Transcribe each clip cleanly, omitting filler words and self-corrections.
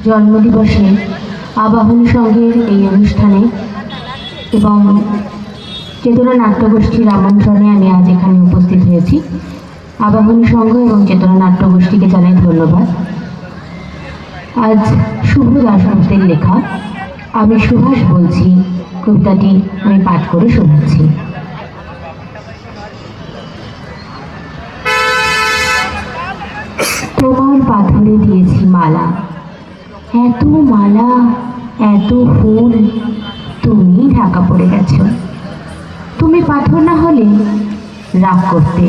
জন্মদিবসে আবাহনী সংঘের এই অনুষ্ঠানে এবং চেতনা নাট্যগোষ্ঠীর আমন্ত্রণে আমি আজ এখানে উপস্থিত হয়েছি। আবাহনী সংঘ এবং চেতনা নাট্যগোষ্ঠীকে জানাই ধন্যবাদ। আজ শুভ দাশগুপ্তের লেখা আমি সুভাষ বলছি কবিতাটি আমি পাঠ করে শোনাচ্ছি। তোমার পাথরে দিয়েছি মালা, এত মালা এত ফুল, তুমি ঢাকা পড়ে গেছো। তুমি পাথর না হলে রাগ করতে।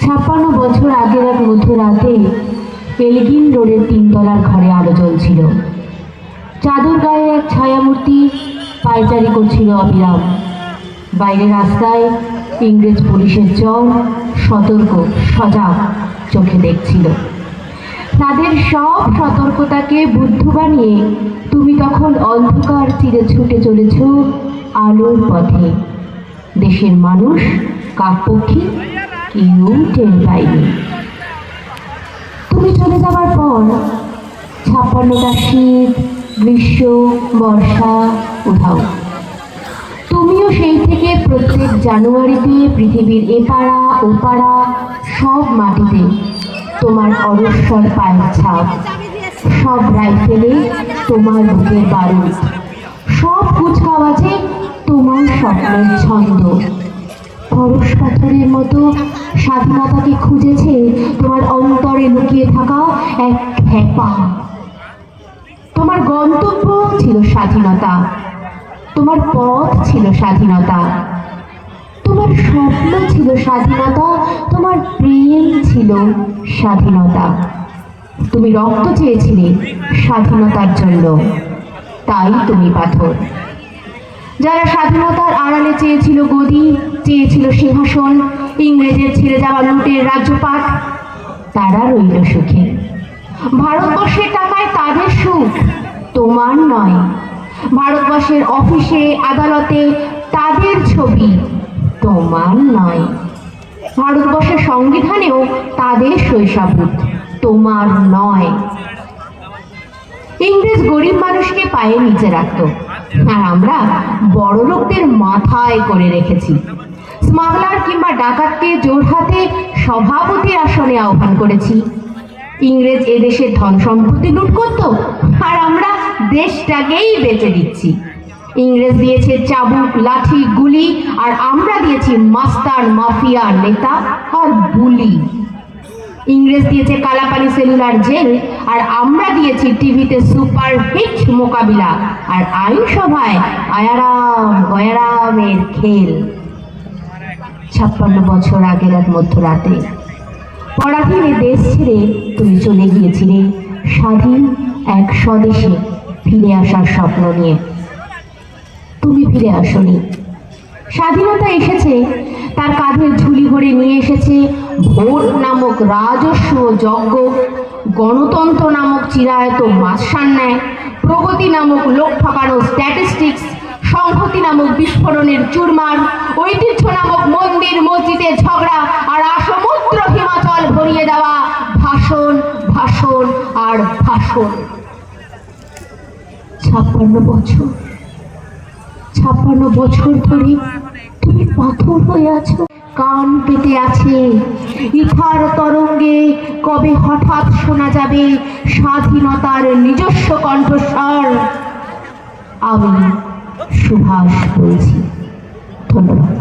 56 বছর আগের এক মধ্যরাতে এলগিন রোডের 3 তলার ঘরে আলো জ্বলছিল। চাদর গায়ে এক ছায়ামূর্তি পায়চারি করছিল অবিরাম। বাইরে রাস্তায় ইংরেজ পুলিশের চর সতর্ক সজাগ চোখে দেখছিল। তাদের সব সতর্কতাকে বুদ্ধ বানিয়ে তুমি তখন অন্ধকার চিরে ছুটে চলেছ আলোর পথে। দেশের মানুষ কাকপক্ষী কেউ টের পায়নি। তুমি চলে যাবার পর 56টা শীত, গ্রীষ্ম, বর্ষা উধাও। তুমিও সেই থেকে প্রত্যেক জানুয়ারিতে পৃথিবীর এপাড়া ওপাড়া সব মাটিতে তোমার অরস্বর পায়ের ছাপ, সব রাইফেলে তোমার বুকের বারুদ, সব কুচকাওয়াজে তোমার স্বপ্নের ছন্দ। পরশ পাথরের মতো স্বাধীনতাকে খুঁজেছে তোমার অন্তরে লুকিয়ে থাকা এক খেপা। তোমার গন্তব্য ছিল স্বাধীনতা, তোমার পথ ছিল স্বাধীনতা, তোমার স্বপ্ন ছিল স্বাধীনতা, তোমার প্রেম ছিল স্বাধীনতা। তুমি রক্ত চেয়েছিলে স্বাধীনতার জন্য, তাই তুমি পাথর। যারা স্বাধীনতার আড়ালে চেয়েছিল গদি, চেয়েছিল সিংহাসন, ইংরেজের ছেড়ে যাওয়া লুটের রাজ্যপাট, তারা রইল সুখে। ভারতবর্ষের টাকায় তাদের সুখ, তোমার নয়। ভারতবর্ষের অফিসে আদালতে তাদের ছবি, তোমার নয়। ভারতবর্ষের সংবিধানেও তাদের শৈশবুত, তোমার নয়। ইংরেজ গরিব মানুষকে পায়ে নিচে রাখত, আর আমরা বড় লোকদের মাথায় করে রেখেছি। স্মাগলার কিংবা ডাকাতকে জোরহাতে সভাপতির আসনে আহ্বান করেছি। ইংরেজ এদেশের ধন সম্পত্তি লুট করত, আর আমরা দেশটাকেই বেচে দিচ্ছি। ইংরেজ দিয়েছে চাবুক, লাঠি, গুলি, আর আমরা দিয়েছি মাস্তান, মাফিয়া, নেতা আর বুলি। ইংরেজ দিয়েছে কালাপানি সেলুলার জেল, আর আমরা দিয়েছি টিভিতে সুপার হিট মোকাবিলা আর আইনসভায় আয়ারাম গয়ারামের খেল। 56 বছর আগের এক মধ্যরাতে পরাধীনে দেশ ছেড়ে তুমি চলে গিয়েছিলে স্বাধীন এক স্বদেশে ফিরে আসার স্বপ্ন নিয়ে। তুমি ফিরে আসনি। স্বাধীনতা এসেছে, তার কাঁধের ঝুলি ভরে নিয়ে এসেছে ভোট নামক রাজস্ব যজ্ঞ, গণতন্ত্র নামক চিরায়ত মাসান্যায়, প্রগতি নামক লোক ঠকানো স্ট্যাটিস্টিক্স, সংহতি নামক বিস্ফোরণের চুরমার, ঐতিহ্য নামক মন্দির মসজিদে ঝগড়া, আর সমুদ্র হিমাচল ভরিয়ে দেওয়া ভাষণ ভাষণ আর ভাষণ। 56 বছর ধরে তুমি পাথর হয়ে আছো। কান পেতে আছে ইথার তরঙ্গে, কবে হঠাৎ শোনা যাবে স্বাধীনতার নিজস্ব কণ্ঠস্বর। আমি সুভাষ বলছি। ধন্যবাদ।